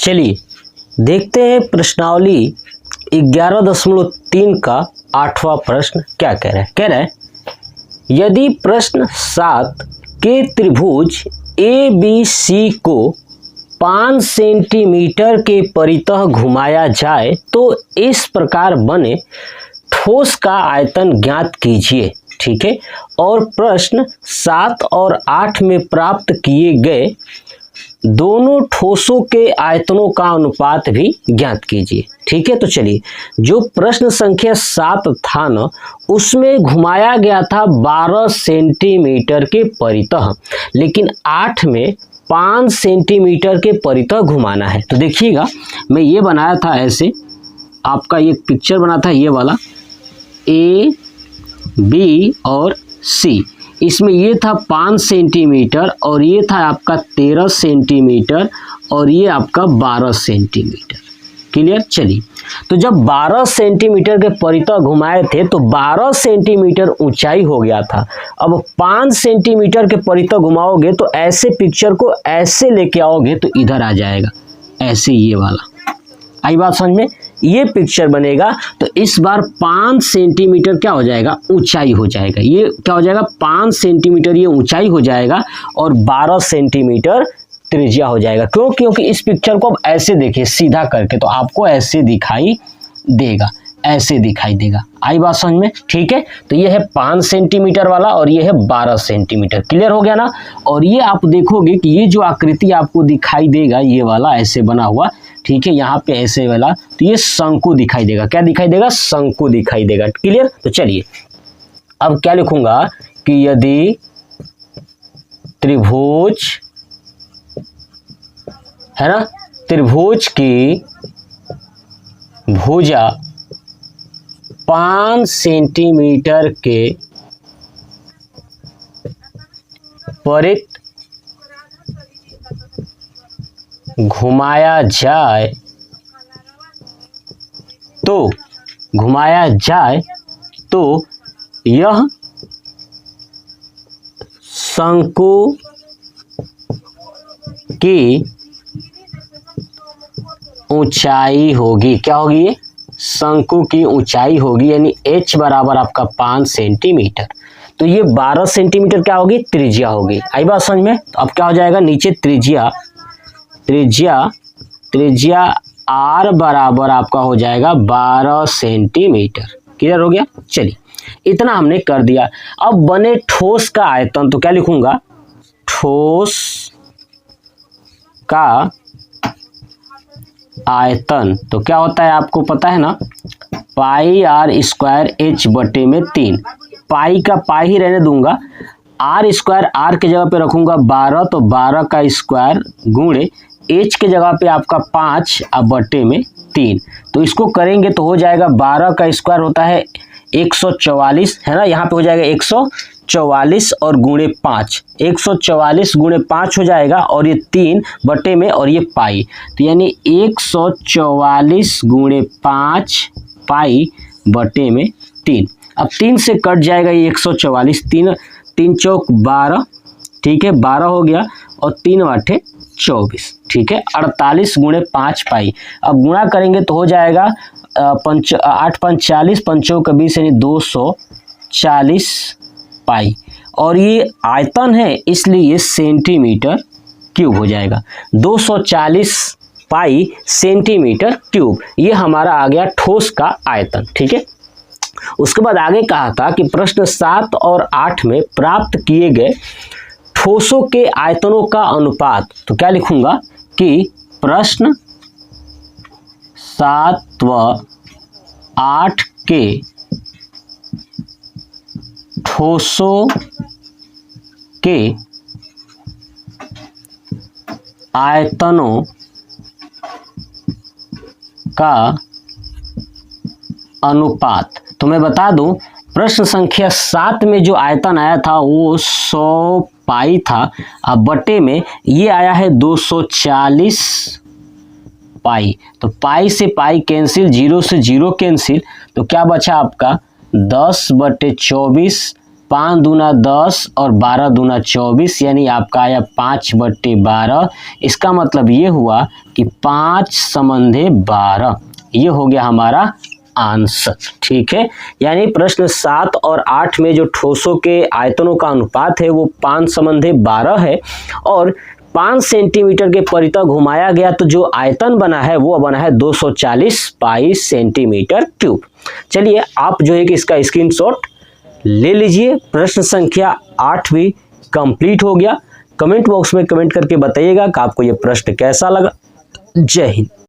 चलिए देखते हैं प्रश्नावली 11.3 का 8वां प्रश्न क्या कह रहा है। कह रहा है यदि प्रश्न 7 के त्रिभुज ABC को 5 सेंटीमीटर के परितः घुमाया जाए तो इस प्रकार बने ठोस का आयतन ज्ञात कीजिए। ठीक है, और प्रश्न 7 और 8 में प्राप्त किए गए दोनों ठोसों के आयतनों का अनुपात भी ज्ञात कीजिए। ठीक है, तो चलिए जो प्रश्न संख्या 7 था ना, उसमें घुमाया गया था 12 सेंटीमीटर के परितः, लेकिन 8 में 5 सेंटीमीटर के परितः घुमाना है। तो देखिएगा मैं ये बनाया था, ऐसे आपका ये पिक्चर बना था, ये वाला A, B और C। इसमें ये था 5 सेंटीमीटर और ये था आपका 13 सेंटीमीटर और ये आपका 12 सेंटीमीटर। क्लियर। चलिए तो जब 12 सेंटीमीटर के परितः घुमाए थे तो 12 सेंटीमीटर ऊंचाई हो गया था। अब 5 सेंटीमीटर के परितः घुमाओगे तो ऐसे पिक्चर को ऐसे लेके आओगे तो इधर आ जाएगा, ऐसे ये वाला। आई बात समझ में? ये पिक्चर बनेगा तो इस बार 5 सेंटीमीटर क्या हो जाएगा, ऊंचाई हो जाएगा। ये क्या हो जाएगा, 5 सेंटीमीटर ये ऊंचाई हो जाएगा और 12 सेंटीमीटर त्रिज्या हो जाएगा। क्यों? क्योंकि इस पिक्चर को अब ऐसे देखिए सीधा करके, तो आपको ऐसे दिखाई देगा, ऐसे दिखाई देगा। आई बात समझ में? ठीक है, तो ये है 5 सेंटीमीटर वाला और ये है 12 सेंटीमीटर। क्लियर हो गया ना। और ये आप देखोगे कि ये जो आकृति आपको दिखाई देगा, ये वाला ऐसे बना हुआ, ठीक है, यहाँ पे ऐसे वाला, तो ये शंकु दिखाई देगा। क्या दिखाई देगा? शंकु दिखाई देगा। क्लियर। तो चलिए अब क्या लिखूंगा कि यदि त्रिभुज है ना, त्रिभुज की भुजा 5 सेंटीमीटर के परित घुमाया जाए तो यह शंकु की ऊंचाई होगी। क्या होगी? ये शंकु की ऊंचाई होगी, यानी h बराबर आपका 5 सेंटीमीटर। तो ये 12 सेंटीमीटर क्या होगी, त्रिज्या होगी। आई बात समझ में? तो अब क्या हो जाएगा, नीचे त्रिज्या r बराबर आपका हो जाएगा 12 सेंटीमीटर। क्लियर हो गया। चलिए इतना हमने कर दिया। अब बने ठोस का आयतन, तो क्या लिखूंगा, ठोस का आयतन तो क्या होता है आपको पता है ना, पाई r स्क्वायर h बटे में 3। पाई का पाई ही रहने दूंगा, r स्क्वायर r के जगह पे रखूंगा 12, तो 12 का स्क्वायर गुणे h के जगह पे आपका 5 अब बटे में 3। तो इसको करेंगे तो हो जाएगा 12 का स्क्वायर होता है 144, है ना, यहाँ पे हो जाएगा 144 और गुणे 5, 144 गुणे 5 हो जाएगा और ये 3 बटे में और ये पाई, तो यानी 144 गुणे 5 पाई बटे में 3। अब 3 से कट जाएगा ये 144, 3 चौक 12, ठीक है, 12 हो गया और 3 8 24, ठीक है, 48 गुणे 5 पाई। अब गुणा करेंगे तो हो जाएगा 8 5 40, 5 का 20 यानी 240 पाई। और ये आयतन है इसलिए ये सेंटीमीटर क्यूब हो जाएगा। 240 पाई सेंटीमीटर क्यूब, ये हमारा आ गया ठोस का आयतन। ठीक है, उसके बाद आगे कहा था कि प्रश्न 7 और 8 में प्राप्त किए गए ठोसों के आयतनों का अनुपात। तो क्या लिखूंगा कि प्रश्न 7 व 8 के ठोसों के आयतनों का अनुपात। तो मैं बता दूं प्रश्न संख्या 7 में जो आयतन आया था वो 100 पाई था, अब बटे में ये आया है 240 पाई। तो पाई से पाई कैंसिल, 0 से 0 कैंसिल, तो क्या बचा आपका 10 बटे 24 5 दूना 10 और 12 दूना 24, यानी आपका आया 5/12। इसका मतलब ये हुआ कि 5 समंधे 12, ये हो गया हमारा आंसर। ठीक है, यानी प्रश्न 7 और 8 में जो ठोसों के आयतनों का अनुपात है वो 5 समंधे 12 है, और 5 सेंटीमीटर के परितः घुमाया गया तो जो आयतन बना है वो बना है 240 पाई सेंटीमीटर क्यूब। चलिए आप जो है कि इसका स्क्रीनशॉट ले लीजिए। प्रश्न संख्या 8 भी कंप्लीट हो गया। कमेंट बॉक्स में कमेंट करके बताइएगा कि आपको ये प्रश्न कैसा लगा। जय हिंद।